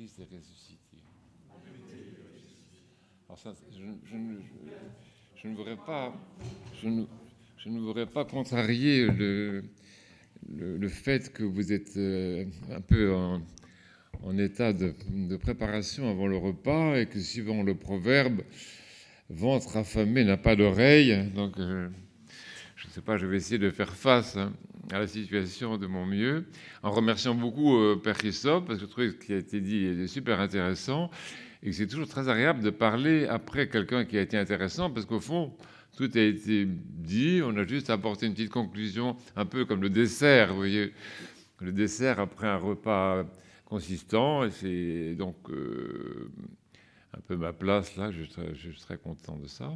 Christ est ressuscité. Alors ça, je ne voudrais pas, je ne voudrais pas contrarier le fait que vous êtes un peu en état de préparation avant le repas et que, suivant le proverbe, ventre affamé n'a pas d'oreille. Donc, je ne sais pas, je vais essayer de faire face à la situation de mon mieux, en remerciant beaucoup Père Christophe, parce que je trouve que ce qui a été dit est super intéressant, et que c'est toujours très agréable de parler après quelqu'un qui a été intéressant, parce qu'au fond, tout a été dit, on a juste apporté une petite conclusion, un peu comme le dessert, vous voyez, le dessert après un repas consistant, et c'est donc un peu ma place là, je suis très content de ça.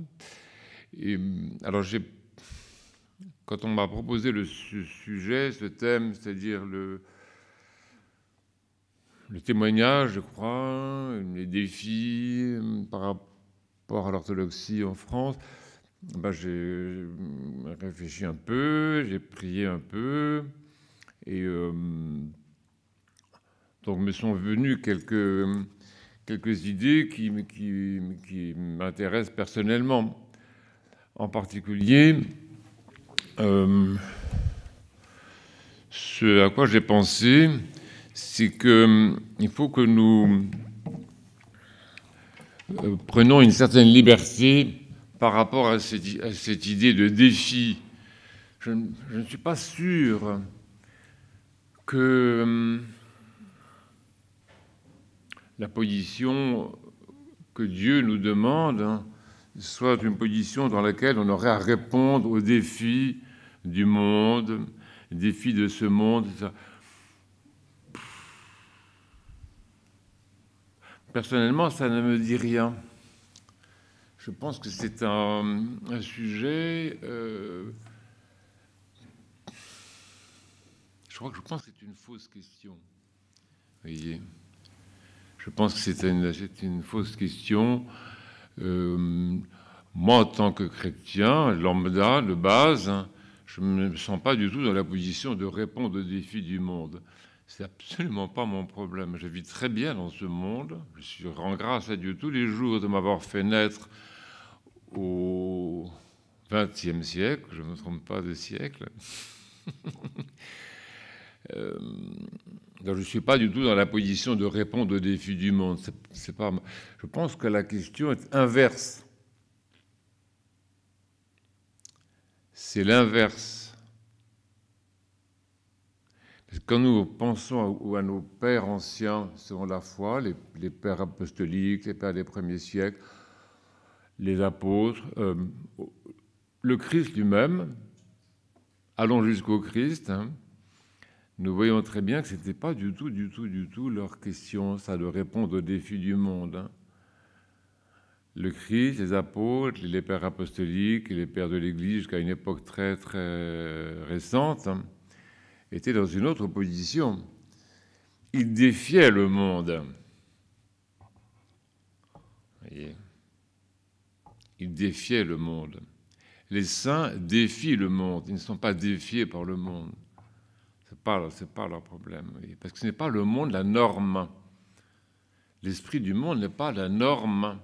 Et alors quand on m'a proposé ce sujet, ce thème, c'est-à-dire le témoignage, je crois, les défis par rapport à l'orthodoxie en France, j'ai réfléchi un peu, j'ai prié un peu, et donc me sont venues quelques idées qui m'intéressent personnellement. En particulier, ce à quoi j'ai pensé, c'est qu'il faut que nous prenons une certaine liberté par rapport à cette idée de défi. Je ne suis pas sûr que la position que Dieu nous demande soit une position dans laquelle on aurait à répondre aux défis du monde, défis de ce monde. Personnellement, ça ne me dit rien. Je pense que c'est un sujet... je pense que c'est une fausse question. Vous voyez, je pense que c'est une fausse question. Moi, en tant que chrétien, lambda, de base, je ne me sens pas du tout dans la position de répondre aux défis du monde. C'est absolument pas mon problème. Je vis très bien dans ce monde. Je rends grâce à Dieu tous les jours de m'avoir fait naître au XXe siècle. Je ne me trompe pas de siècle. Donc je ne suis pas du tout dans la position de répondre aux défis du monde. C'est pas... Je pense que la question est inverse. C'est l'inverse. Quand nous pensons à nos pères anciens, selon la foi, les pères apostoliques, les pères des premiers siècles, les apôtres, le Christ lui-même, allons jusqu'au Christ, nous voyons très bien que ce n'était pas du tout leur question, ça, de répondre aux défis du monde. Le Christ, les apôtres, les pères apostoliques, les pères de l'Église, jusqu'à une époque très, très récente, étaient dans une autre position. Ils défiaient le monde. Vous voyez ? Ils défiaient le monde. Les saints défient le monde. Ils ne sont pas défiés par le monde. C'est pas leur problème. Parce que ce n'est pas le monde la norme. L'esprit du monde n'est pas la norme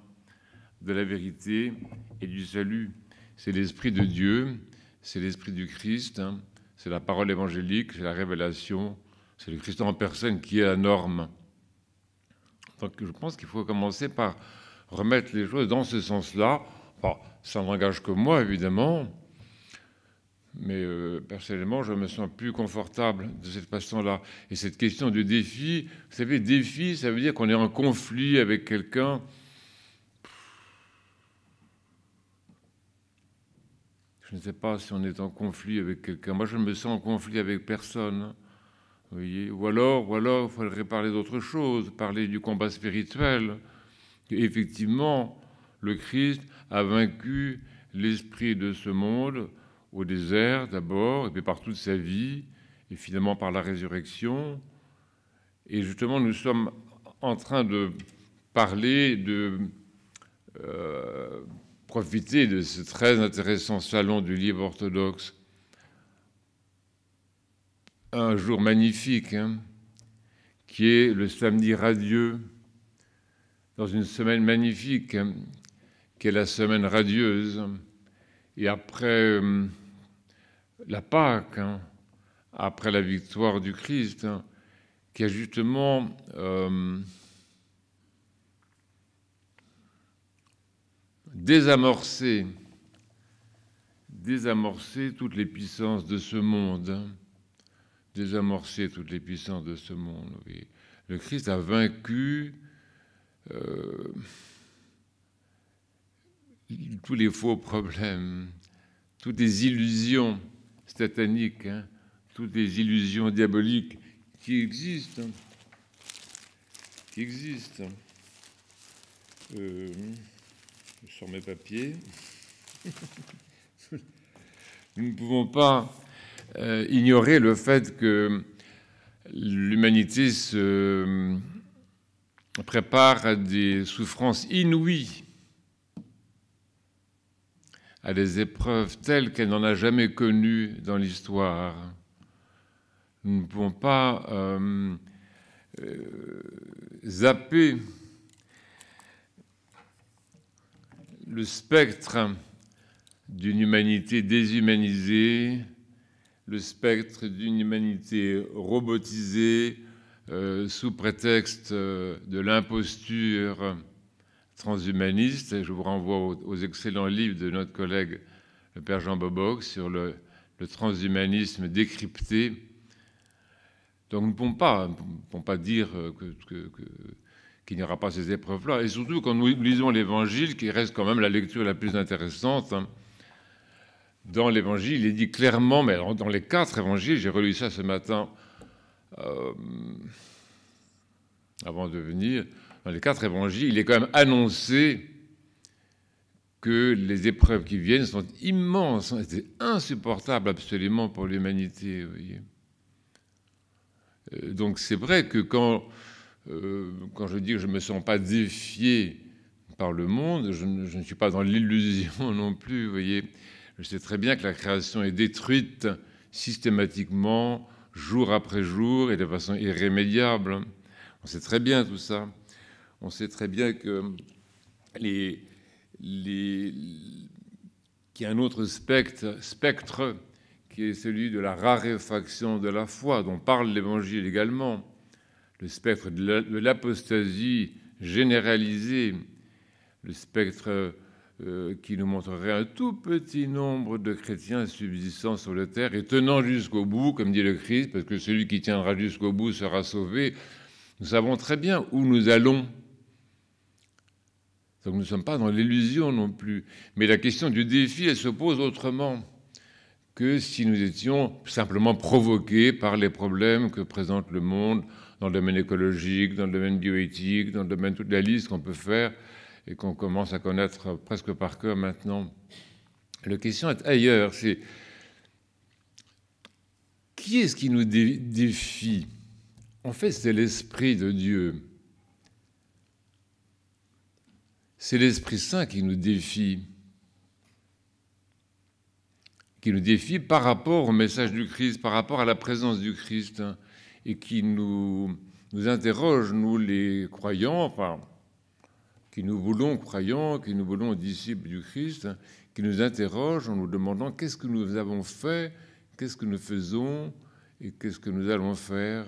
de la vérité et du salut. C'est l'esprit de Dieu, c'est l'esprit du Christ, c'est la parole évangélique, c'est la révélation, c'est le Christ en personne qui est la norme. Donc je pense qu'il faut commencer par remettre les choses dans ce sens-là. Enfin, ça n'engage que moi, évidemment, mais personnellement, je me sens plus confortable de cette façon-là. Et cette question de défi, vous savez, défi, ça veut dire qu'on est en conflit avec quelqu'un. Je ne sais pas si on est en conflit avec quelqu'un. Moi, je me sens en conflit avec personne. Vous voyez ? Ou alors, il faudrait parler d'autre chose, parler du combat spirituel. Et effectivement, le Christ a vaincu l'esprit de ce monde au désert d'abord, et puis par toute sa vie, et finalement par la résurrection. Et justement, nous sommes en train de parler de... profiter de ce très intéressant salon du livre orthodoxe. Un jour magnifique, qui est le samedi radieux, dans une semaine magnifique, qui est la semaine radieuse. Et après la Pâque, après la victoire du Christ, qui a justement désamorcé toutes les puissances de ce monde. Désamorcer toutes les puissances de ce monde. Oui. Le Christ a vaincu tous les faux problèmes, toutes les illusions sataniques, toutes les illusions diaboliques qui existent. Je sors mes papiers. Nous ne pouvons pas ignorer le fait que l'humanité se prépare à des souffrances inouïes, à des épreuves telles qu'elle n'en a jamais connues dans l'histoire. Nous ne pouvons pas zapper le spectre d'une humanité déshumanisée, le spectre d'une humanité robotisée sous prétexte de l'imposture transhumaniste. Je vous renvoie aux excellents livres de notre collègue le père Jean Boboc sur le transhumanisme décrypté. Donc nous ne pouvons pas dire qu'il n'y aura pas ces épreuves-là. Et surtout quand nous lisons l'Évangile, qui reste quand même la lecture la plus intéressante, dans l'Évangile, il est dit clairement, mais dans les 4 évangiles, j'ai relu ça ce matin avant de venir, dans les 4 évangiles, il est quand même annoncé que les épreuves qui viennent sont immenses, c'est insupportable absolument pour l'humanité. Vous voyez. Donc c'est vrai que quand je dis que je ne me sens pas défié par le monde, je ne suis pas dans l'illusion non plus, vous voyez. Je sais très bien que la création est détruite systématiquement, jour après jour, et de façon irrémédiable. On sait très bien tout ça. On sait très bien que qu'il y a un autre spectre qui est celui de la raréfaction de la foi, dont parle l'Évangile également. Le spectre de l'apostasie généralisée, le spectre qui nous montrerait un tout petit nombre de chrétiens subsistant sur la terre et tenant jusqu'au bout, comme dit le Christ, parce que celui qui tiendra jusqu'au bout sera sauvé. Nous savons très bien où nous allons. Donc nous ne sommes pas dans l'illusion non plus. Mais la question du défi, elle se pose autrement que si nous étions simplement provoqués par les problèmes que présente le monde dans le domaine écologique, dans le domaine bioéthique, dans le domaine de toute la liste qu'on peut faire et qu'on commence à connaître presque par cœur maintenant. La question est ailleurs, c'est qui est-ce qui nous défie? En fait, c'est l'Esprit de Dieu. C'est l'Esprit Saint qui nous défie par rapport au message du Christ, par rapport à la présence du Christ, et qui nous interroge, nous les croyants, enfin, qui nous voulons croyants, qui nous voulons disciples du Christ, qui nous interroge en nous demandant qu'est-ce que nous avons fait, qu'est-ce que nous faisons et qu'est-ce que nous allons faire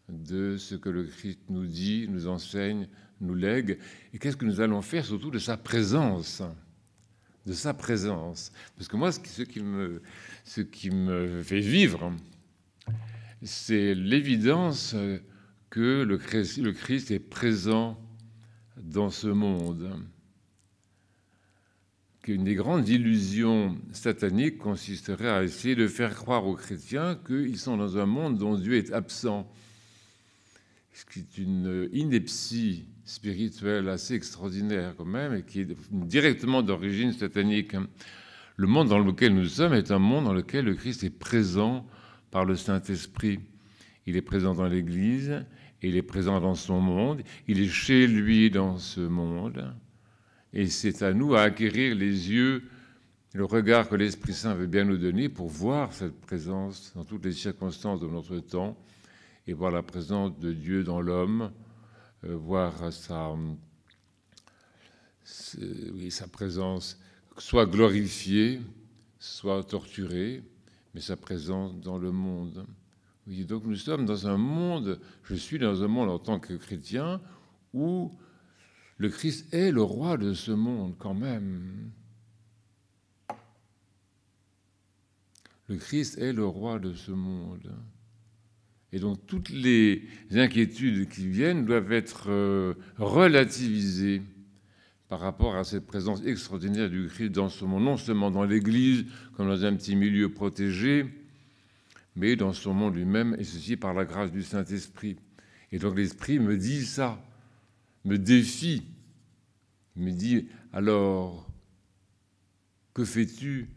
de ce que le Christ nous dit, nous enseigne, nous lègue, et qu'est-ce que nous allons faire surtout de sa présence. De sa présence. Parce que moi, ce qui me fait vivre, c'est l'évidence que le Christ est présent dans ce monde. Qu'une des grandes illusions sataniques consisterait à essayer de faire croire aux chrétiens qu'ils sont dans un monde dont Dieu est absent. Ce qui est une ineptie spirituelle assez extraordinaire quand même, et qui est directement d'origine satanique. Le monde dans lequel nous sommes est un monde dans lequel le Christ est présent par le Saint-Esprit. Il est présent dans l'Église, il est présent dans son monde, il est chez lui dans ce monde, et c'est à nous à acquérir les yeux, le regard que l'Esprit Saint veut bien nous donner pour voir cette présence dans toutes les circonstances de notre temps, et voir la présence de Dieu dans l'homme, voir sa présence soit glorifiée, soit torturée, mais sa présence dans le monde. Oui, donc nous sommes dans un monde, je suis dans un monde en tant que chrétien, où le Christ est le roi de ce monde quand même. Le Christ est le roi de ce monde. Et donc toutes les inquiétudes qui viennent doivent être relativisées par rapport à cette présence extraordinaire du Christ dans ce monde, non seulement dans l'Église, comme dans un petit milieu protégé, mais dans son monde lui-même, et ceci par la grâce du Saint-Esprit. Et donc l'Esprit me dit ça, me défie, me dit, alors, que fais-tu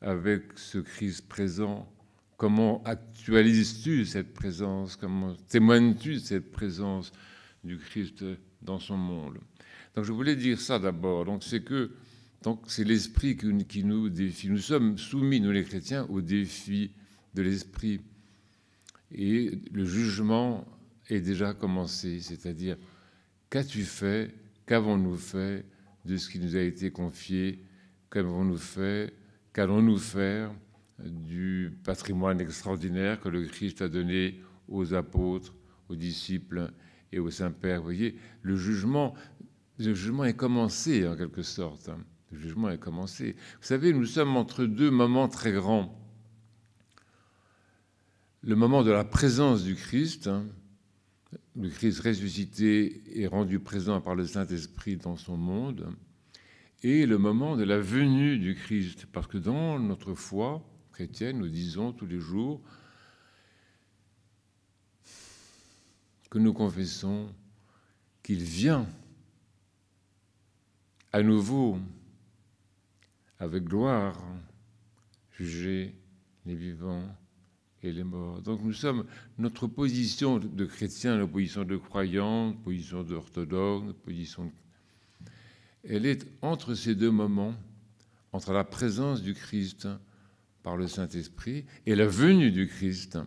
avec ce Christ présent? Comment actualises-tu cette présence? Comment témoignes-tu de cette présence du Christ dans son monde? Donc je voulais dire ça d'abord. Donc c'est l'Esprit qui nous défie. Nous sommes soumis, nous les chrétiens, au défi de l'Esprit. Et le jugement est déjà commencé, c'est-à-dire qu'as-tu fait, qu'avons-nous fait de ce qui nous a été confié, qu'avons-nous fait, qu'allons-nous faire du patrimoine extraordinaire que le Christ a donné aux apôtres, aux disciples et au Saint-Père. Vous voyez, le jugement est commencé en quelque sorte. Le jugement est commencé. Vous savez, nous sommes entre deux moments très grands. Le moment de la présence du Christ, le Christ ressuscité et rendu présent par le Saint-Esprit dans son monde, et le moment de la venue du Christ. Parce que dans notre foi chrétienne, nous disons tous les jours que nous confessons qu'il vient à nouveau avec gloire juger les vivants et les morts. Donc nous sommes, notre position de chrétien, notre position de croyant, notre position d'orthodoxe, notre position, elle est entre ces deux moments, entre la présence du Christ par le Saint-Esprit et la venue du Christ,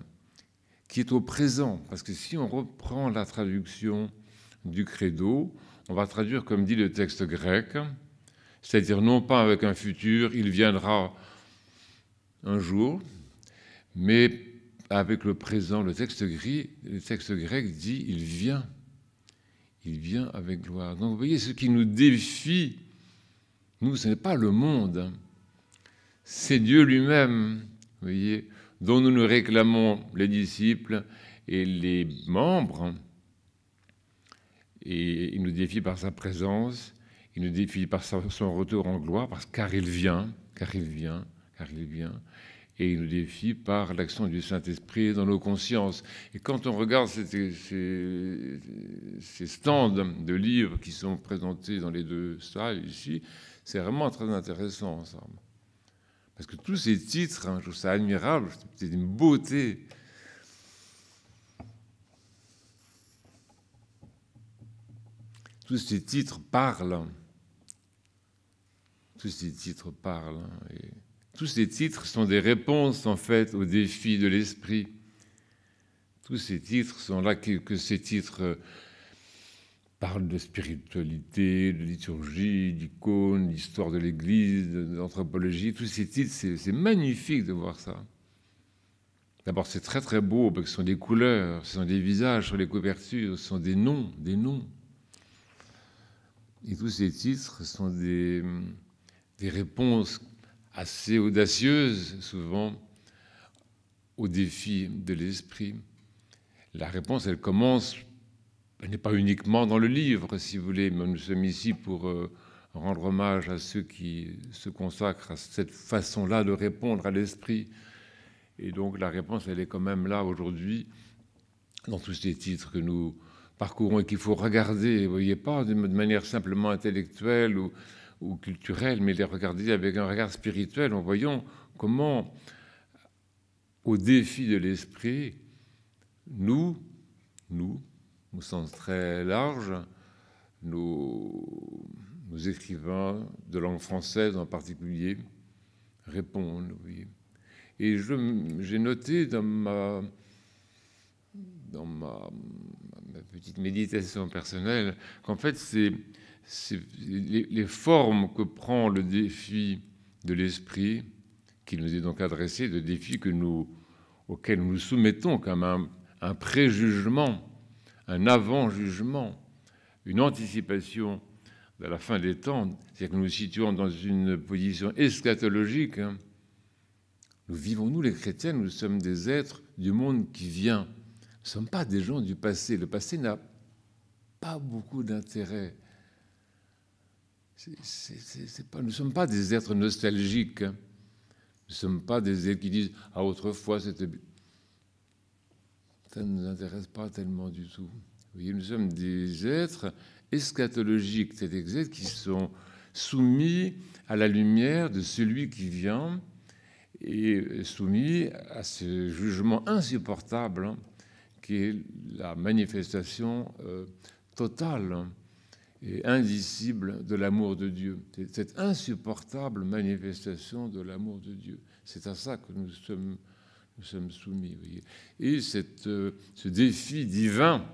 qui est au présent. Parce que si on reprend la traduction du credo, on va traduire comme dit le texte grec, c'est-à-dire non pas avec un futur, il viendra un jour, mais avec le présent. Le texte grec dit il vient avec gloire. Donc vous voyez, ce qui nous défie, nous, ce n'est pas le monde, c'est Dieu lui-même, vous voyez, dont nous nous réclamons les disciples et les membres. Et il nous défie par sa présence, il nous défie par son retour en gloire, car il vient. Et il nous défie par l'action du Saint-Esprit dans nos consciences. Et quand on regarde ces stands de livres qui sont présentés dans les deux salles ici, c'est vraiment très intéressant, ça. Parce que tous ces titres, je trouve ça admirable, c'est une beauté. Tous ces titres parlent. Tous ces titres sont des réponses, en fait, aux défis de l'esprit. Tous ces titres sont là que ces titres parlent de spiritualité, de liturgie, d'icônes, d'histoire de l'Église, d'anthropologie. Tous ces titres, c'est magnifique de voir ça. D'abord, c'est très très beau, parce que ce sont des couleurs, ce sont des visages sur les couvertures, ce sont des noms. Et tous ces titres sont des réponses assez audacieuses, souvent, aux défis de l'esprit. La réponse, elle n'est pas uniquement dans le livre, si vous voulez, mais nous sommes ici pour rendre hommage à ceux qui se consacrent à cette façon-là de répondre à l'esprit. Et donc la réponse, elle est quand même là aujourd'hui, dans tous ces titres que nous parcourons et qu'il faut regarder, vous voyez, pas de manière simplement intellectuelle ou culturelle, mais les regarder avec un regard spirituel, en voyant comment, au défi de l'esprit, nous, au sens très large, nos écrivains de langue française en particulier, répondent. Oui. Et j'ai noté dans dans ma petite méditation personnelle, qu'en fait, c'est les formes que prend le défi de l'esprit, qui nous est donc adressé, le défi auquel nous nous soumettons comme un préjugement, un avant-jugement, une anticipation de la fin des temps, c'est-à-dire que nous nous situons dans une position eschatologique. Nous vivons, nous les chrétiens, nous sommes des êtres du monde qui vient. Nous ne sommes pas des gens du passé. Le passé n'a pas beaucoup d'intérêt. Nous ne sommes pas des êtres nostalgiques. Nous ne sommes pas des êtres qui disent « Ah, autrefois, c'était... » Ça ne nous intéresse pas tellement du tout. Vous voyez, nous sommes des êtres eschatologiques, c'est-à-dire des êtres qui sont soumis à la lumière de celui qui vient et soumis à ce jugement insupportable qui est la manifestation totale et indicible de l'amour de Dieu. Cette insupportable manifestation de l'amour de Dieu. C'est à ça que nous sommes soumis. Vous voyez. Et ce défi divin,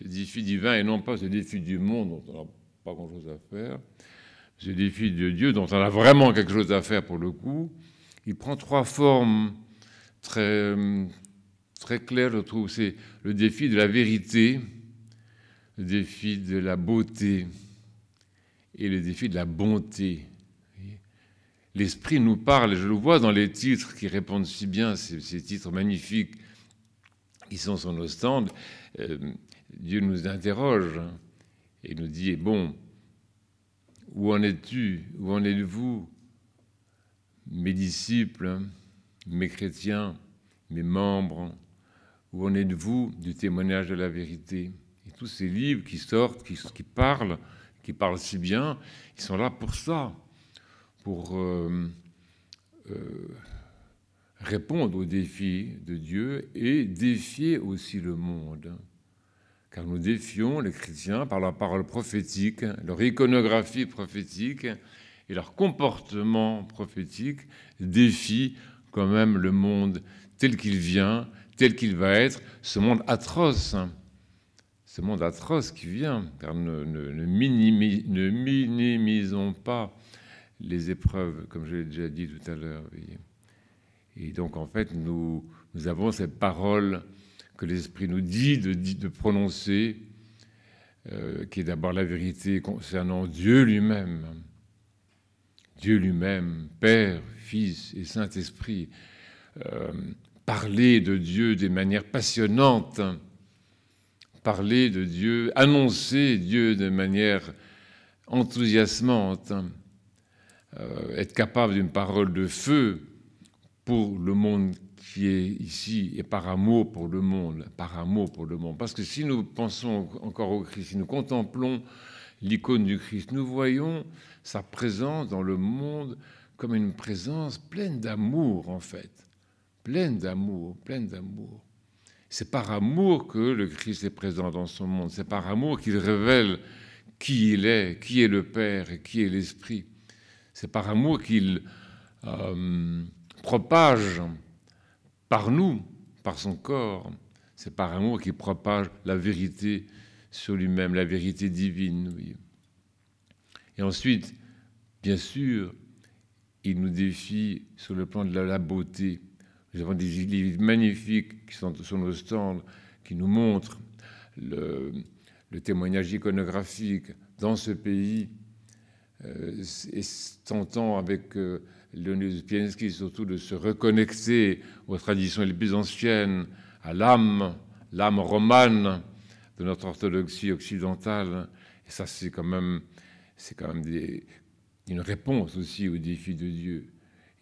et non pas ce défi du monde dont on n'a pas grand-chose à faire, ce défi de Dieu dont on a vraiment quelque chose à faire pour le coup, il prend trois formes très, très claires, je trouve. C'est le défi de la vérité, le défi de la beauté et le défi de la bonté. L'Esprit nous parle, je le vois dans les titres qui répondent si bien, ces titres magnifiques qui sont sur nos stands. Dieu nous interroge et nous dit, bon, où en es-tu? Où en êtes-vous, mes disciples, mes chrétiens, mes membres? Où en êtes-vous du témoignage de la vérité? Et tous ces livres qui sortent, qui parlent si bien, ils sont là pour ça, pour répondre aux défis de Dieu et défier aussi le monde. Car nous défions les chrétiens par leur parole prophétique, leur iconographie prophétique et leur comportement prophétique défient quand même le monde tel qu'il vient, tel qu'il va être, ce monde atroce qui vient, car ne minimisons pas les épreuves, comme je l'ai déjà dit tout à l'heure. Et donc, en fait, nous avons cette parole que l'Esprit nous dit de prononcer, qui est d'abord la vérité concernant Dieu lui-même. Dieu lui-même, Père, Fils et Saint-Esprit. Parler de Dieu de manière passionnante, parler de Dieu, annoncer Dieu de manière enthousiasmante, être capable d'une parole de feu pour le monde qui est ici et par amour pour le monde, Parce que si nous pensons encore au Christ, si nous contemplons l'icône du Christ, nous voyons sa présence dans le monde comme une présence pleine d'amour, en fait. Pleine d'amour. C'est par amour que le Christ est présent dans son monde. C'est par amour qu'il révèle qui il est, qui est le Père et qui est l'Esprit. C'est par amour qu'il propage par nous, par son corps. C'est par amour qu'il propage la vérité sur lui-même, la vérité divine. Oui. Et ensuite, bien sûr, il nous défie sur le plan de la beauté. Nous avons des livres magnifiques qui sont sur nos stands, qui nous montrent le témoignage iconographique dans ce pays, et tentant avec Léonid Piensky surtout de se reconnecter aux traditions les plus anciennes, à l'âme romane de notre orthodoxie occidentale. Et ça, c'est quand même une réponse aussi au défi de Dieu.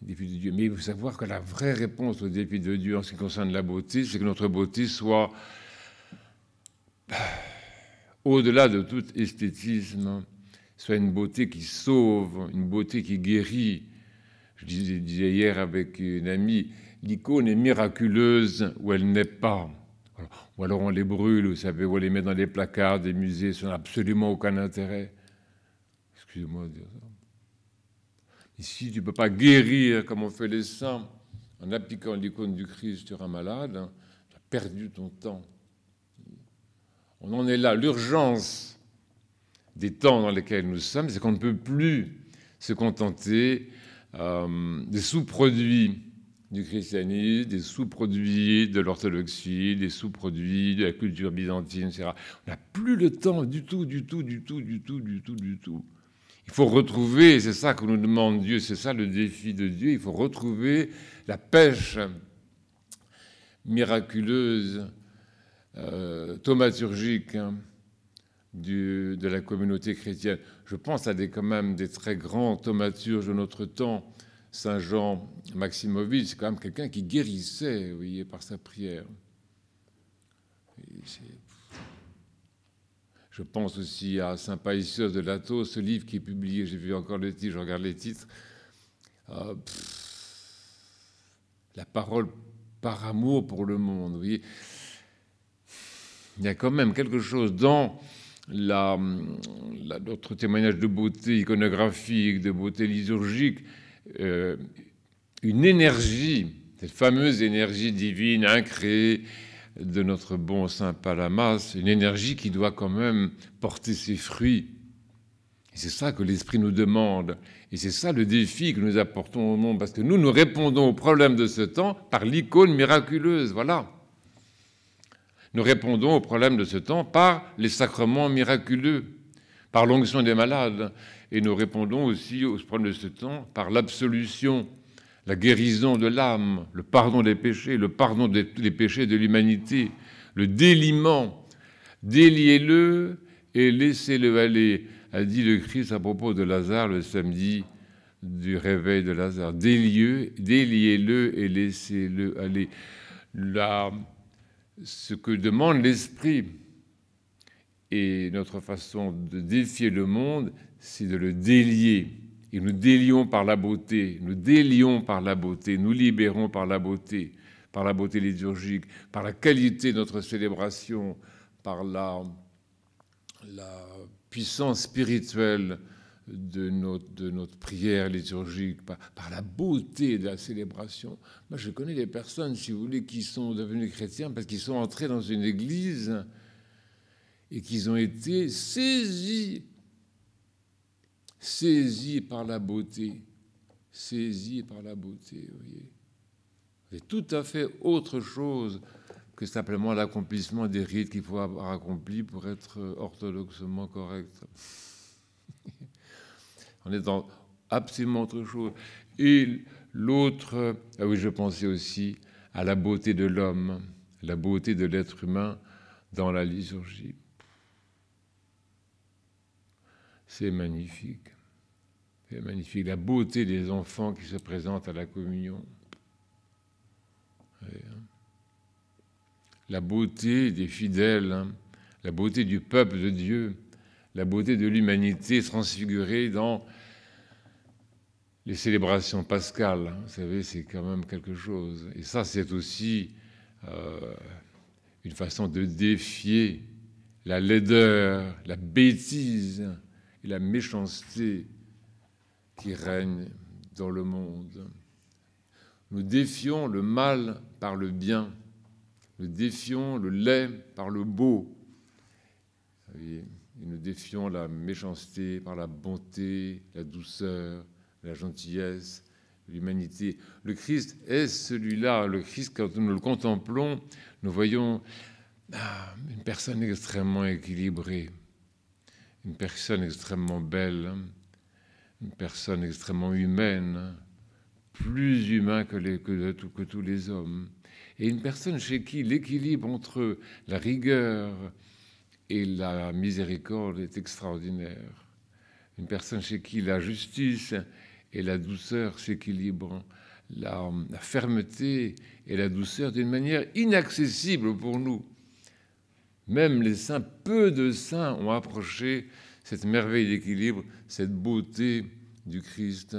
Mais il faut savoir que la vraie réponse au défi de Dieu en ce qui concerne la beauté, c'est que notre beauté soit au-delà de tout esthétisme, soit une beauté qui sauve, une beauté qui guérit. Je disais hier avec une amie, l'icône est miraculeuse où elle n'est pas. Ou alors on les brûle, vous savez, ou on les met dans les placards des musées, ça n'a absolument aucun intérêt. Excusez-moi de dire ça. Ici, tu ne peux pas guérir comme on fait les saints en appliquant l'icône du Christ sur un malade. Ça n'a perdu ton temps. On en est là. L'urgence des temps dans lesquels nous sommes, c'est qu'on ne peut plus se contenter des sous-produits du christianisme, des sous-produits de l'orthodoxie, des sous-produits de la culture byzantine, etc. On n'a plus le temps du tout. Il faut retrouver, c'est ça que nous demande Dieu, c'est ça le défi de Dieu, il faut retrouver la pêche miraculeuse, thaumaturgique de la communauté chrétienne. Je pense à quand même des très grands thaumaturges de notre temps. Saint Jean Maximovitch, c'est quand même quelqu'un qui guérissait, vous voyez, par sa prière. Je pense aussi à Saint Païsios de Latos, ce livre qui est publié, j'ai vu encore le titre, je regarde les titres. La parole par amour pour le monde, vous voyez. Il y a quand même quelque chose dans notre témoignage de beauté iconographique, de beauté liturgique, une énergie, cette fameuse énergie divine incréée de notre bon Saint Palamas, une énergie qui doit quand même porter ses fruits. Et c'est ça que l'Esprit nous demande. Et c'est ça le défi que nous apportons au monde, parce que nous répondons aux problèmes de ce temps par l'icône miraculeuse, voilà. Nous répondons aux problèmes de ce temps par les sacrements miraculeux, par l'onction des malades. Et nous répondons aussi aux problèmes de ce temps par l'absolution, la guérison de l'âme, le pardon des péchés, le pardon des péchés de l'humanité, le déliement. Déliez-le et laissez-le aller, a dit le Christ à propos de Lazare le samedi du réveil de Lazare. Déliez-le et laissez-le aller. Ce que demande l'Esprit et notre façon de défier le monde, c'est de le délier. Et nous délions par la beauté, nous libérons par la beauté liturgique, par la qualité de notre célébration, par la puissance spirituelle de notre prière liturgique, par la beauté de la célébration. Moi, je connais des personnes, si vous voulez, qui sont devenues chrétiens parce qu'ils sont entrés dans une église et qu'ils ont été saisis par la beauté. Saisis par la beauté, vous voyez. C'est tout à fait autre chose que simplement l'accomplissement des rites qu'il faut avoir accomplis pour être orthodoxement correct. On est dans absolument autre chose. Et l'autre, ah oui, je pensais aussi à la beauté de l'homme, la beauté de l'être humain dans la liturgie. C'est magnifique. C'est magnifique. La beauté des enfants qui se présentent à la communion. La beauté des fidèles, la beauté du peuple de Dieu, la beauté de l'humanité transfigurée dans les célébrations pascales. Vous savez, c'est quand même quelque chose. Et ça, c'est aussi une façon de défier la laideur, la bêtise et la méchanceté qui règnent dans le monde. Nous défions le mal par le bien. Nous défions le laid par le beau. Et nous défions la méchanceté par la bonté, la douceur, la gentillesse, l'humanité. Le Christ est celui-là. Le Christ, quand nous le contemplons, nous voyons une personne extrêmement équilibrée, une personne extrêmement belle, une personne extrêmement humaine, plus humain que tous les hommes. Et une personne chez qui l'équilibre entre la rigueur et la miséricorde est extraordinaire. Une personne chez qui la justice et la douceur s'équilibrent, la fermeté et la douceur d'une manière inaccessible pour nous. Même les saints, peu de saints ont approché cette merveille d'équilibre, cette beauté du Christ,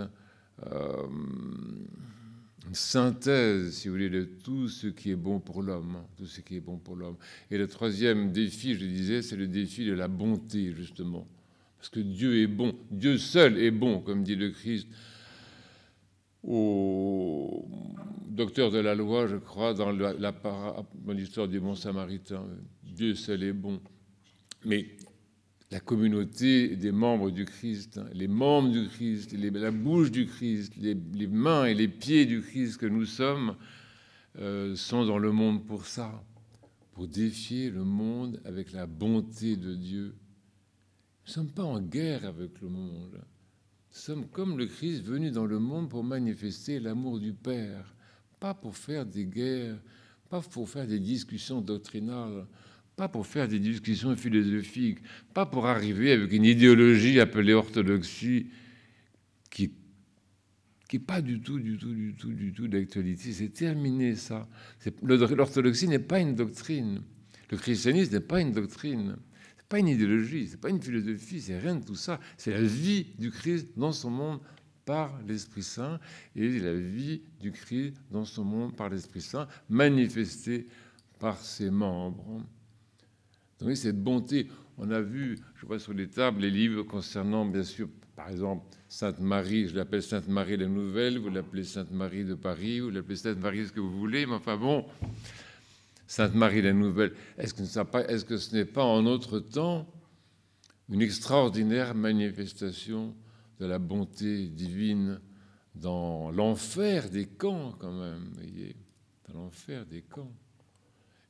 une synthèse, si vous voulez, de tout ce qui est bon pour l'homme, tout ce qui est bon pour l'homme. Et le troisième défi, je le disais, c'est le défi de la bonté, justement. Parce que Dieu est bon, Dieu seul est bon, comme dit le Christ. au docteur de la loi, je crois, dans l'histoire du bon samaritain. Dieu seul est bon. Mais la communauté des membres du Christ, les membres du Christ, la bouche du Christ, les mains et les pieds du Christ que nous sommes, sont dans le monde pour ça, pour défier le monde avec la bonté de Dieu. Nous ne sommes pas en guerre avec le monde. Nous sommes comme le Christ venu dans le monde pour manifester l'amour du Père, pas pour faire des guerres, pas pour faire des discussions doctrinales, pas pour faire des discussions philosophiques, pas pour arriver avec une idéologie appelée orthodoxie qui n'est pas du tout d'actualité. C'est terminé, ça. L'orthodoxie n'est pas une doctrine. Le christianisme n'est pas une doctrine. C'est pas une idéologie, c'est pas une philosophie, c'est rien de tout ça. C'est la vie du Christ dans son monde par l'Esprit Saint, et la vie du Christ dans son monde par l'Esprit Saint, manifestée par ses membres. Donc cette bonté, on a vu, je vois sur les tables, les livres concernant, bien sûr, par exemple, Sainte Marie, je l'appelle Sainte Marie la Nouvelle, vous l'appelez Sainte Marie de Paris, vous l'appelez Sainte Marie ce que vous voulez, mais enfin bon, Sainte Marie la Nouvelle, est-ce que ce n'est pas en notre temps une extraordinaire manifestation de la bonté divine dans l'enfer des camps, quand même, vous voyez, dans l'enfer des camps.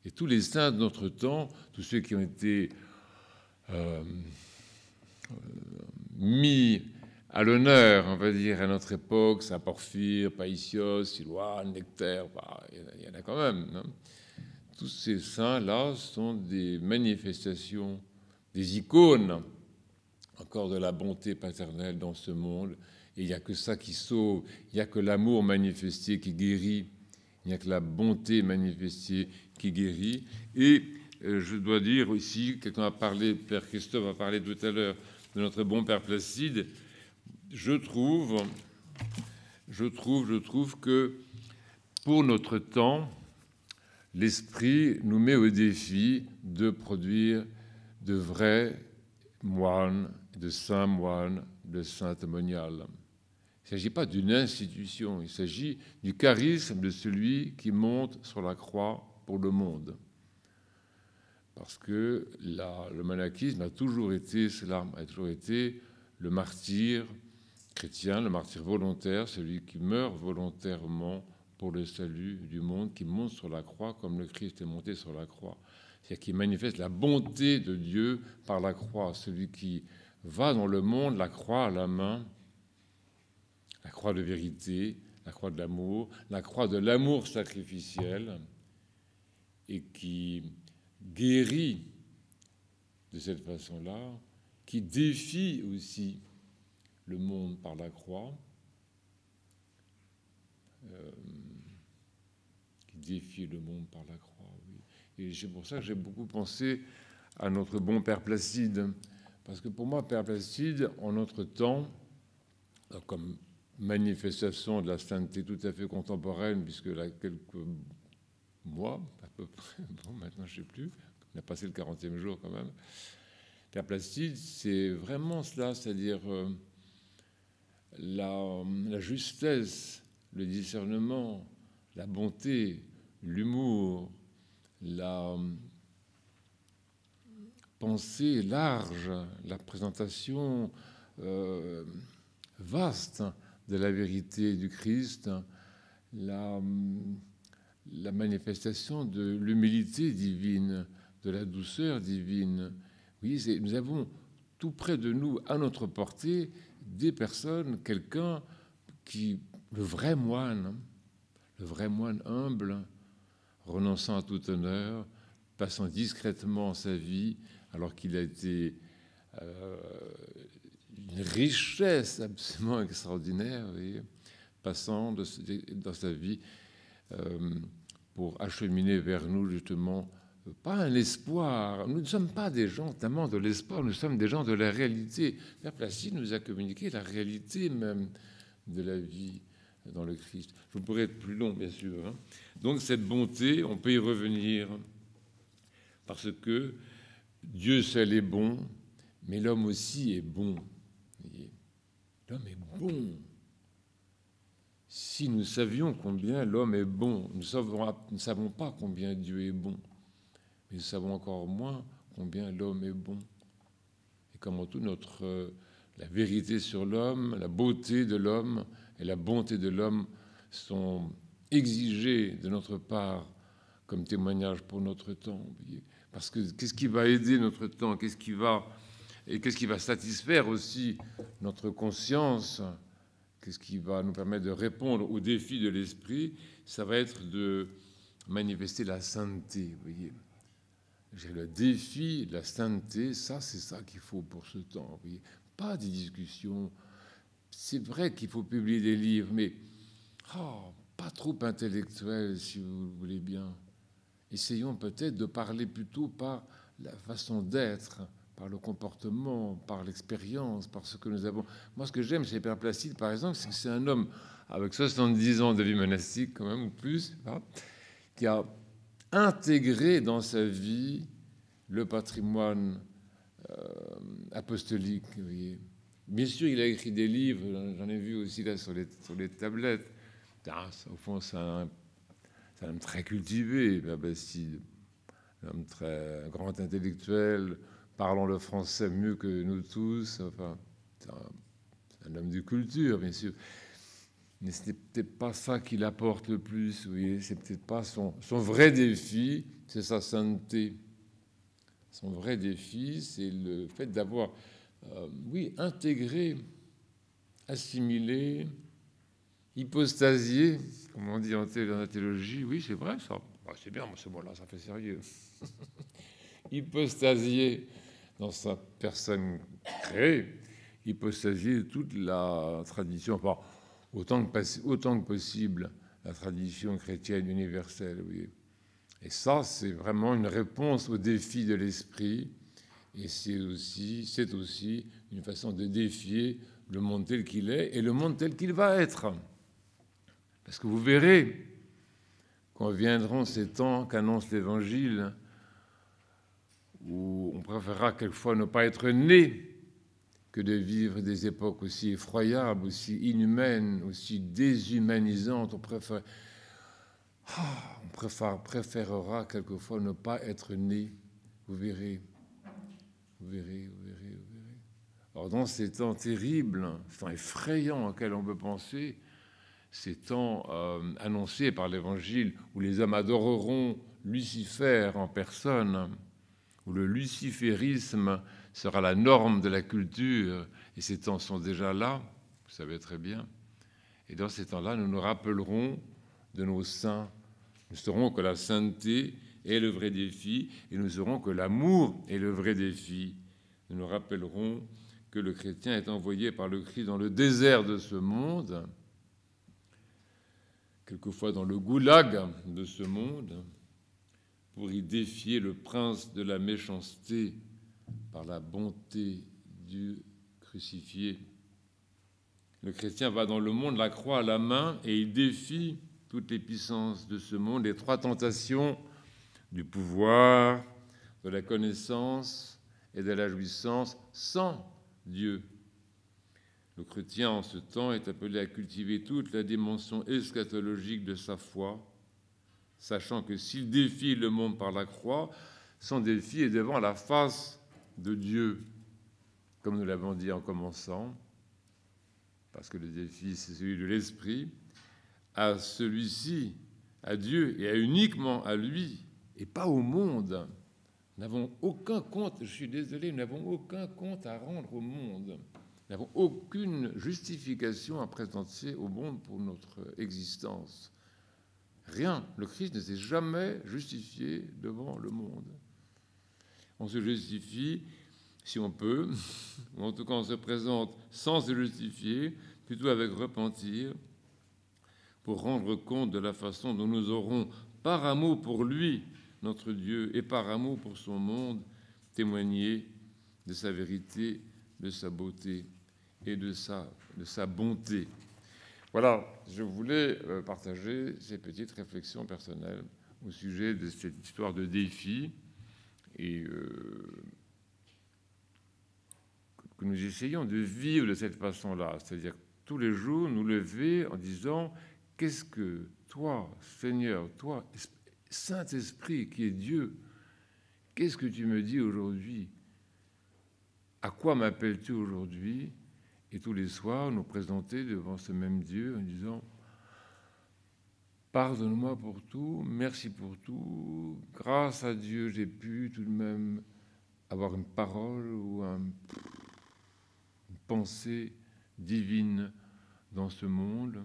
Et tous les saints de notre temps, tous ceux qui ont été mis à l'honneur, on va dire, à notre époque, Saint Porphyre, Païsios, Silouane, Nectaire, il y en a quand même. Hein. Tous ces saints-là sont des manifestations, des icônes, encore de la bonté paternelle dans ce monde. Et il n'y a que ça qui sauve, il n'y a que l'amour manifesté qui guérit, il n'y a que la bonté manifestée qui guérit. Et je dois dire aussi, quelqu'un a parlé, Père Christophe a parlé tout à l'heure de notre bon Père Placide, je trouve que pour notre temps, l'Esprit nous met au défi de produire de vrais moines, de saints moines, de saintes moniales. Il ne s'agit pas d'une institution, il s'agit du charisme de celui qui monte sur la croix pour le monde. Parce que le monachisme a toujours été cela, a toujours été le martyr chrétien, le martyr volontaire, celui qui meurt volontairement pour le salut du monde, qui monte sur la croix comme le Christ est monté sur la croix. C'est-à-dire qui manifeste la bonté de Dieu par la croix, celui qui va dans le monde, la croix à la main, la croix de vérité, la croix de l'amour, la croix de l'amour sacrificiel, et qui guérit de cette façon-là, qui défie aussi le monde par la croix, qui défie le monde par la croix. Oui. Et c'est pour ça que j'ai beaucoup pensé à notre bon Père Placide, parce que pour moi, Père Placide, en notre temps, comme manifestation de la sainteté tout à fait contemporaine, puisque là, quelques mois, à peu près, bon, maintenant je ne sais plus, on a passé le 40e jour quand même, Père Placide, c'est vraiment cela, c'est-à-dire la justesse, le discernement, la bonté, l'humour, la pensée large, la présentation vaste de la vérité du Christ, la manifestation de l'humilité divine, de la douceur divine. Oui, nous avons tout près de nous, à notre portée, des personnes, quelqu'un le vrai moine humble, renonçant à tout honneur, passant discrètement sa vie, alors qu'il a été une richesse absolument extraordinaire, vous voyez, passant dans sa vie pour acheminer vers nous justement pas un espoir. Nous ne sommes pas des gens notamment de l'espoir, nous sommes des gens de la réalité. Père Placide nous a communiqué la réalité même de la vie dans le Christ. Je pourrais être plus long, bien sûr. Hein. Donc cette bonté, on peut y revenir parce que Dieu seul est bon, mais l'homme aussi est bon. L'homme est bon. Si nous savions combien l'homme est bon, nous ne savons pas combien Dieu est bon, mais nous savons encore moins combien l'homme est bon. Et comment tout la vérité sur l'homme, la beauté de l'homme et la bonté de l'homme sont exigées de notre part comme témoignage pour notre temps. Parce que qu'est-ce qui va aider notre temps? Qu'est-ce qui va satisfaire aussi notre conscience? Qu'est-ce qui va nous permettre de répondre aux défis de l'esprit? Ça va être de manifester la sainteté, vous voyez. J'ai le défi de la sainteté, ça, c'est ça qu'il faut pour ce temps, vous voyez. Pas des discussions. C'est vrai qu'il faut publier des livres, mais pas trop intellectuels, si vous voulez bien. Essayons peut-être de parler plutôt par la façon d'être, par le comportement, par l'expérience, par ce que nous avons. Moi, ce que j'aime chez Père Placide, par exemple, c'est que c'est un homme avec 70 ans de vie monastique, quand même, ou plus, qui a intégré dans sa vie le patrimoine apostolique. Vous voyez. Bien sûr, il a écrit des livres, j'en ai vu aussi là sur les tablettes. Au fond, c'est un homme très cultivé, Père Placide, un grand intellectuel, parlant le français mieux que nous tous. Enfin, c'est un homme de culture, bien sûr. Mais ce n'est peut-être pas ça qui l'apporte le plus, vous voyez. C'est peut-être pas son vrai défi, c'est sa sainteté. Son vrai défi, c'est le fait d'avoir, intégré, assimilé, hypostasié, comme on dit en la théologie. Oui, c'est vrai, ça. C'est bien, ce mot-là, ça fait sérieux. Hypostasié dans sa personne créée, hypostasié toute la tradition, enfin, autant que possible, la tradition chrétienne universelle. Oui. Et ça, c'est vraiment une réponse au défi de l'esprit, et c'est aussi une façon de défier le monde tel qu'il est et le monde tel qu'il va être. Parce que vous verrez, quand viendront ces temps qu'annonce l'Évangile, où on préférera quelquefois ne pas être né que de vivre des époques aussi effroyables, aussi inhumaines, aussi déshumanisantes. On préférera quelquefois ne pas être né. Vous verrez. Alors dans ces temps terribles, ces temps effrayants auxquels on peut penser, ces temps annoncés par l'Évangile, où les hommes adoreront Lucifer en personne, où le luciférisme sera la norme de la culture, et ces temps sont déjà là, vous savez très bien. Et dans ces temps-là, nous nous rappellerons de nos saints. Nous saurons que la sainteté est le vrai défi, et nous saurons que l'amour est le vrai défi. Nous nous rappellerons que le chrétien est envoyé par le Christ dans le désert de ce monde, quelquefois dans le goulag de ce monde, pour y défier le prince de la méchanceté par la bonté du crucifié. Le chrétien va dans le monde, la croix à la main, et il défie toutes les puissances de ce monde, les trois tentations du pouvoir, de la connaissance et de la jouissance sans Dieu. Le chrétien, en ce temps, est appelé à cultiver toute la dimension eschatologique de sa foi, sachant que s'il défie le monde par la croix, son défi est devant la face de Dieu, comme nous l'avons dit en commençant, parce que le défi, c'est celui de l'esprit, à celui-ci, à Dieu et uniquement à lui, et pas au monde. Nous n'avons aucun compte, je suis désolé, nous n'avons aucun compte à rendre au monde. Nous n'avons aucune justification à présenter au monde pour notre existence. Rien. Le Christ ne s'est jamais justifié devant le monde. On se justifie, si on peut, ou en tout cas on se présente sans se justifier, plutôt avec repentir, pour rendre compte de la façon dont nous aurons, par amour pour lui, notre Dieu, et par amour pour son monde, témoigné de sa vérité, de sa beauté et de sa bonté. Voilà, je voulais partager ces petites réflexions personnelles au sujet de cette histoire de défi et que nous essayons de vivre de cette façon-là, c'est-à-dire tous les jours nous lever en disant « Qu'est-ce que toi, Seigneur, toi, Saint-Esprit qui est Dieu, qu'est-ce que tu me dis aujourd'hui? À quoi m'appelles-tu aujourd'hui ?» Et tous les soirs, nous présenter devant ce même Dieu en disant « Pardonne-moi pour tout, merci pour tout, grâce à Dieu, j'ai pu tout de même avoir une parole ou une pensée divine dans ce monde,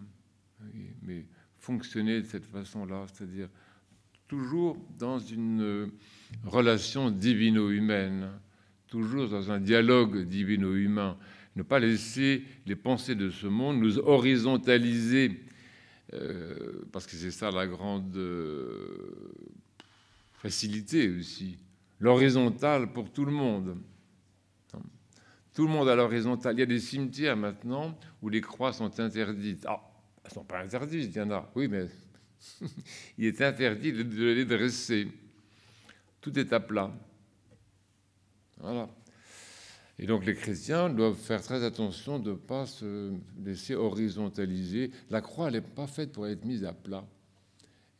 mais fonctionner de cette façon-là, c'est-à-dire toujours dans une relation divino-humaine, toujours dans un dialogue divino-humain, ne pas laisser les pensées de ce monde nous horizontaliser, parce que c'est ça la grande facilité aussi, l'horizontale pour tout le monde. Tout le monde à l'horizontale. Il y a des cimetières maintenant où les croix sont interdites. Ah, elles ne sont pas interdites, il y en a. Oui, mais il est interdit de les dresser. Tout est à plat. Voilà. Et donc les chrétiens doivent faire très attention de ne pas se laisser horizontaliser. La croix, elle n'est pas faite pour être mise à plat.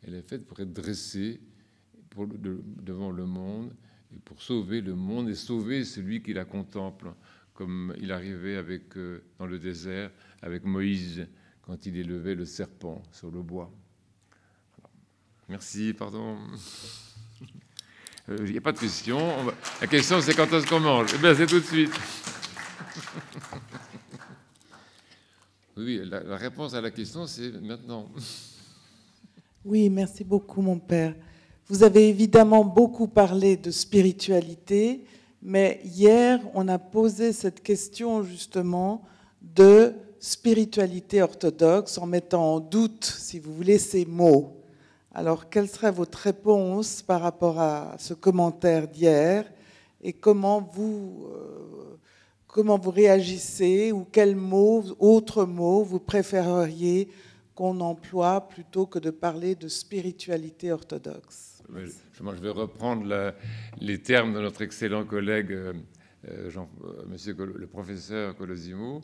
Elle est faite pour être dressée devant le monde, et pour sauver le monde et sauver celui qui la contemple, comme il arrivait dans le désert avec Moïse quand il élevait le serpent sur le bois. Voilà. Merci, pardon. Il n'y a pas de question. La question, c'est quand est-ce qu'on mange? Eh bien, c'est tout de suite. Oui, la réponse à la question, c'est maintenant. Oui, merci beaucoup, mon père. Vous avez évidemment beaucoup parlé de spiritualité, mais hier, on a posé cette question justement de spiritualité orthodoxe en mettant en doute, si vous voulez, ces mots. Alors, quelle serait votre réponse par rapport à ce commentaire d'hier et comment vous réagissez ou quels mots, autres mots, vous préféreriez qu'on emploie plutôt que de parler de spiritualité orthodoxe? Je vais reprendre les termes de notre excellent collègue, monsieur le professeur Colosimo.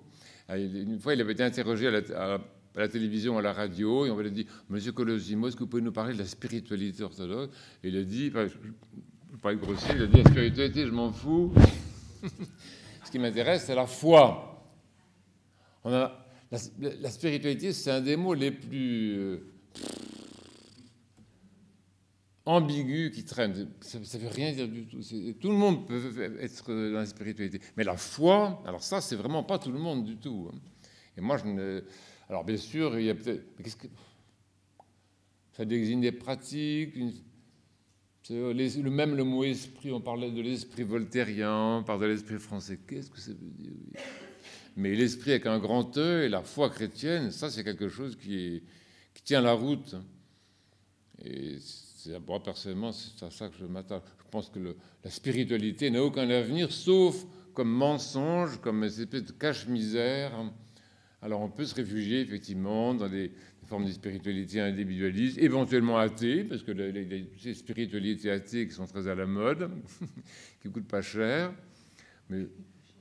Une fois, il avait été interrogé à la télévision, à la radio, et on lui a dit « Monsieur Colosimo, est-ce que vous pouvez nous parler de la spiritualité orthodoxe ?» Et il a dit, je ne pas être grossier, il a dit « La spiritualité, je m'en fous. Ce qui m'intéresse, c'est la foi. » La spiritualité, c'est un des mots les plus ambigus qui traînent. Ça ne veut rien dire du tout. Tout le monde peut être dans la spiritualité. Mais la foi, alors ça, c'est vraiment pas tout le monde du tout. Et moi, alors bien sûr, il y a peut-être... Ça désigne des pratiques. Même le mot esprit, on parlait de l'esprit voltairien, on parle de l'esprit français. Qu'est-ce que ça veut dire? Mais l'esprit avec un grand E et la foi chrétienne, ça, c'est quelque chose qui tient la route. Et moi, personnellement, c'est à ça que je m'attache. Je pense que la spiritualité n'a aucun avenir, sauf comme mensonge, comme une espèce de cache-misère. Alors, on peut se réfugier, effectivement, dans des formes de spiritualité individualiste, éventuellement athée, parce que les spiritualités athées qui sont très à la mode, qui ne coûtent pas cher, mais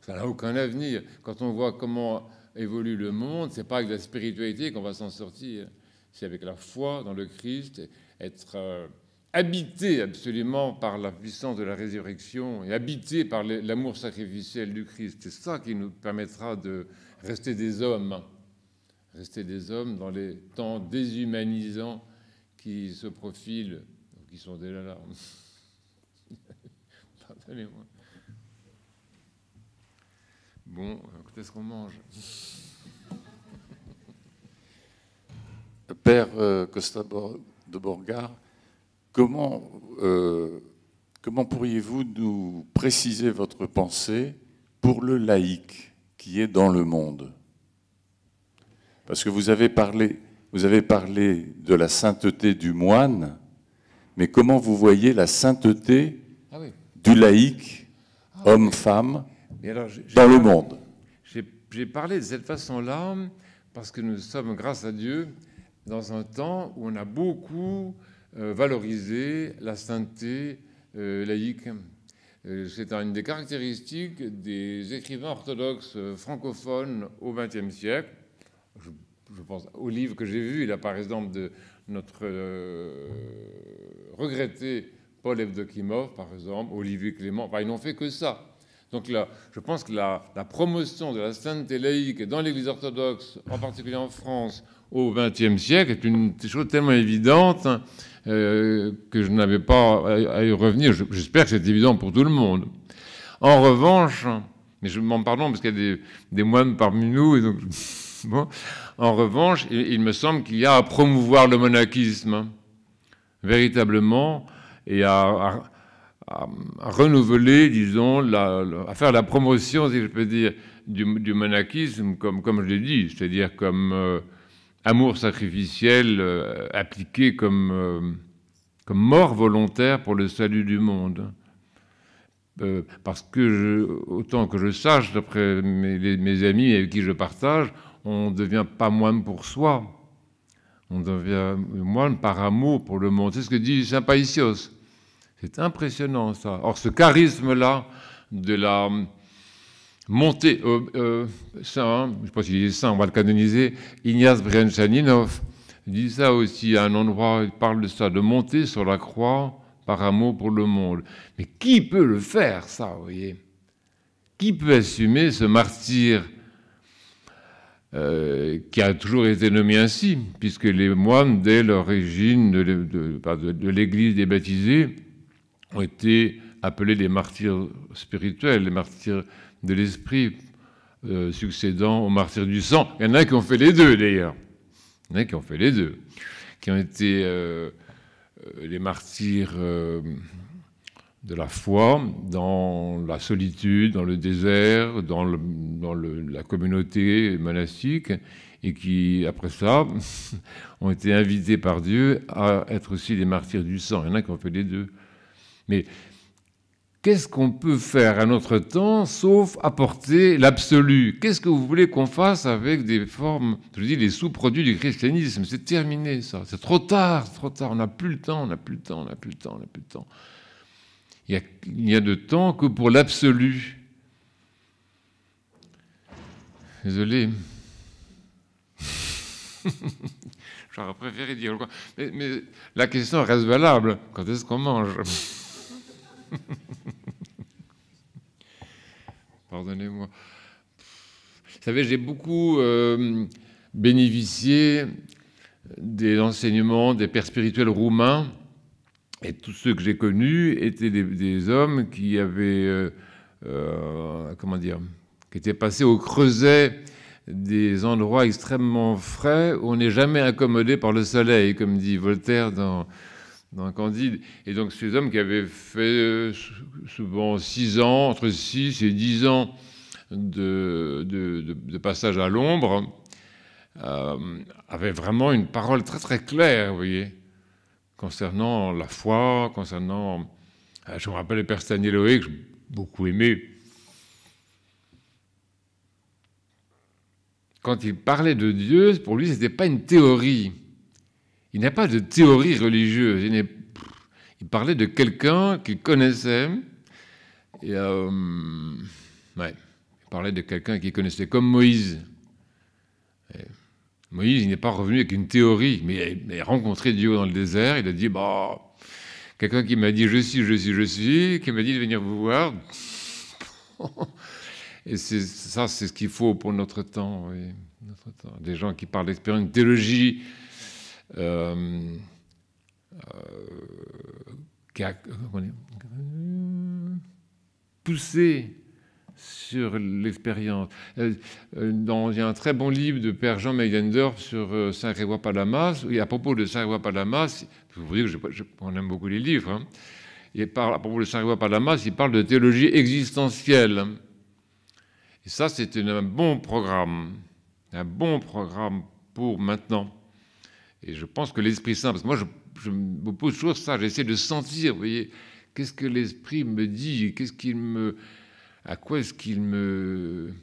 ça n'a aucun avenir. Quand on voit comment évolue le monde, c'est pas avec la spiritualité qu'on va s'en sortir. C'est avec la foi dans le Christ, être habité absolument par la puissance de la résurrection et habité par l'amour sacrificiel du Christ. C'est ça qui nous permettra de rester des hommes dans les temps déshumanisants qui se profilent, qui sont déjà là. Pardonnez-moi. Bon, quand est-ce qu'on mange? Père Costa de Borgard, comment pourriez-vous nous préciser votre pensée pour le laïc qui est dans le monde? Parce que vous avez parlé de la sainteté du moine, mais comment vous voyez la sainteté du laïc, homme-femme, dans le monde? J'ai parlé de cette façon-là parce que nous sommes, grâce à Dieu, dans un temps où on a beaucoup valorisé la sainteté laïque. C'est une des caractéristiques des écrivains orthodoxes francophones au XXe siècle. je pense aux livres que j'ai vus, là par exemple de notre regretté Paul Evdokimov, par exemple, Olivier Clément, enfin, ils n'ont fait que ça. Donc là, je pense que la promotion de la sainteté laïque dans l'Église orthodoxe, en particulier en France, au XXe siècle, est une chose tellement évidente que je n'avais pas à y revenir. J'espère que c'est évident pour tout le monde. En revanche, mais je m'en pardon parce qu'il y a des moines parmi nous, et donc, bon, en revanche, il me semble qu'il y a à promouvoir le monachisme, véritablement, et à renouveler, disons, à faire la promotion, si je peux dire, du monachisme, comme je l'ai dit, c'est-à-dire comme amour sacrificiel appliqué comme mort volontaire pour le salut du monde. Parce que, autant que je sache, d'après mes amis avec qui je partage, on ne devient pas moine pour soi. On devient moine par amour pour le monde. C'est ce que dit saint Païsios. C'est impressionnant, ça. Or, ce charisme-là de la montée... saint, je ne sais pas s'il est saint, on va le canoniser, Ignace Brianchaninov dit ça aussi à un endroit, il parle de ça, de monter sur la croix par amour pour le monde. Mais qui peut le faire, ça, vous voyez? Qui peut assumer ce martyre qui a toujours été nommé ainsi, puisque les moines, dès l'origine de l'Église des baptisés, ont été appelés les martyrs spirituels, les martyrs de l'esprit, succédant aux martyrs du sang. Il y en a qui ont fait les deux, d'ailleurs. Il y en a qui ont fait les deux, qui ont été les martyrs de la foi dans la solitude, dans le désert, dans la communauté monastique, et qui, après ça, ont été invités par Dieu à être aussi des martyrs du sang. Il y en a qui ont fait les deux. Mais qu'est-ce qu'on peut faire à notre temps, sauf apporter l'absolu? Qu'est-ce que vous voulez qu'on fasse avec des formes, je dis, les sous-produits du christianisme? C'est terminé, ça. C'est trop tard, c'est trop tard. On n'a plus le temps, on n'a plus le temps, on n'a plus le temps, on n'a plus le temps. Il n'y a de temps que pour l'absolu. Désolé. J'aurais préféré dire quoi. Mais la question reste valable. Quand est-ce qu'on mange? Pardonnez-moi. Vous savez, j'ai beaucoup bénéficié des enseignements des pères spirituels roumains, et tous ceux que j'ai connus étaient des hommes qui avaient, comment dire, qui étaient passés au creuset des endroits extrêmement frais où on n'est jamais incommodé par le soleil, comme dit Voltaire dans Candide. Et donc ces hommes qui avaient fait souvent 6 ans, entre 6 et 10 ans de passage à l'ombre, avaient vraiment une parole très très claire, vous voyez, concernant la foi, concernant... Je me rappelle le père Staniloé, que j'ai beaucoup aimé. Quand il parlait de Dieu, pour lui, ce n'était pas une théorie. Il n'y a pas de théorie religieuse. Il parlait de quelqu'un qu'il connaissait. Et, ouais, il parlait de quelqu'un qu'il connaissait, comme Moïse. Et Moïse, il n'est pas revenu avec une théorie, mais il a rencontré Dieu dans le désert. Il a dit, bah, quelqu'un qui m'a dit je suis, qui m'a dit de venir vous voir. Et c'est ce qu'il faut pour notre temps, oui, notre temps. Des gens qui parlent d'expérience, une théologie qui a poussé sur l'expérience. Il y a un très bon livre de Père Jean Meidendorf sur Saint Grégoire Palamas, et à propos de Saint Grégoire Palamas, je vous dire que on aime beaucoup les livres, hein, à propos de Saint Grégoire Palamas, il parle de théologie existentielle. Et ça, c'est un bon programme pour maintenant. Et je pense que l'Esprit Saint, parce que moi, je me pose toujours ça, j'essaie de sentir, vous voyez, qu'est-ce que l'Esprit me dit, à quoi est-ce qu'il me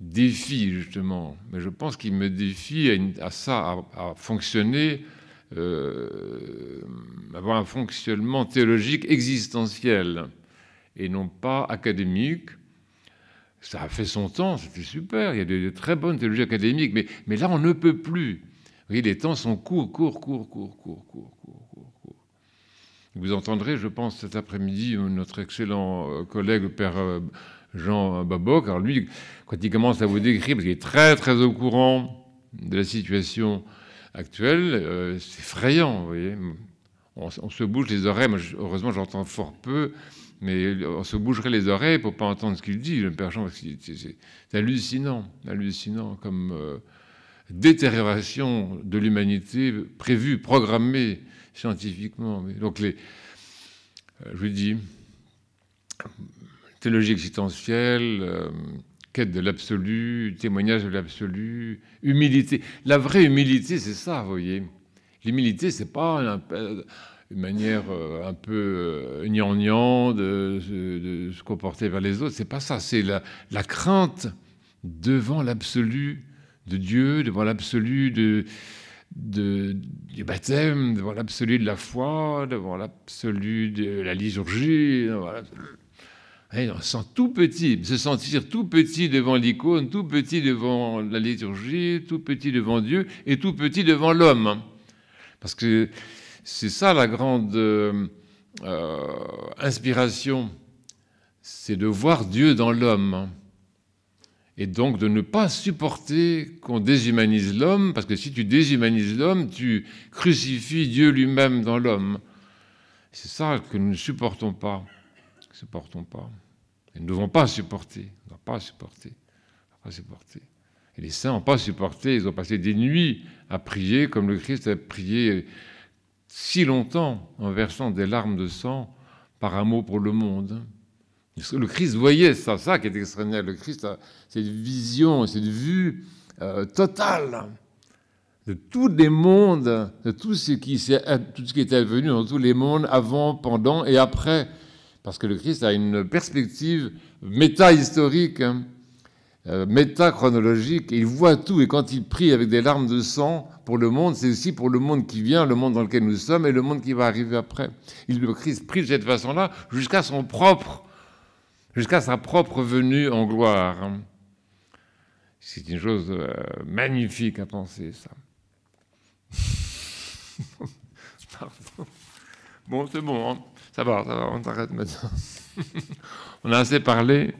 défie, justement. Mais je pense qu'il me défie à fonctionner, avoir un fonctionnement théologique existentiel, et non pas académique. Ça a fait son temps, c'était super. Il y a de très bonnes théologies académiques, mais là, on ne peut plus. Vous voyez, les temps sont courts. Vous entendrez, je pense, cet après-midi, notre excellent collègue, Père Jean Baboc. Alors lui, quand il commence à vous décrire, parce qu'il est très, très au courant de la situation actuelle, c'est effrayant, vous voyez. On se bouge les oreilles. Moi, heureusement, j'entends fort peu, mais on se bougerait les oreilles pour ne pas entendre ce qu'il dit, le Père Jean, parce que c'est hallucinant comme détérioration de l'humanité prévue, programmée scientifiquement. Donc, je vous dis, théologie existentielle, quête de l'absolu, témoignage de l'absolu, humilité. La vraie humilité, c'est ça, vous voyez. L'humilité, c'est pas une manière un peu gnangnan de se comporter vers les autres. C'est pas ça. C'est la crainte devant l'absolu de Dieu, devant l'absolu du baptême, devant l'absolu de la foi, devant l'absolu de la liturgie. On se sent tout petit, se sentir tout petit devant l'icône, tout petit devant la liturgie, tout petit devant Dieu et tout petit devant l'homme. Parce que c'est ça la grande inspiration, c'est de voir Dieu dans l'homme. Et donc de ne pas supporter qu'on déshumanise l'homme, parce que si tu déshumanises l'homme, tu crucifies Dieu lui-même dans l'homme. C'est ça que nous ne supportons pas. Et nous ne devons pas supporter. Et les saints n'ont pas supporté. Ils ont passé des nuits à prier, comme le Christ a prié si longtemps, en versant des larmes de sang par amour pour le monde. Le Christ voyait ça qui est extraordinaire. Le Christ a cette vision, cette vue totale de tous les mondes, de tout ce qui est advenu dans tous les mondes, avant, pendant et après. Parce que le Christ a une perspective méta-historique, méta-chronologique, et il voit tout. Et quand il prie avec des larmes de sang pour le monde, c'est aussi pour le monde qui vient, le monde dans lequel nous sommes, et le monde qui va arriver après. Le Christ prie de cette façon-là jusqu'à sa propre venue en gloire. C'est une chose magnifique à penser, ça. Pardon. Bon, c'est bon, hein. Ça va, on t'arrête maintenant. On a assez parlé.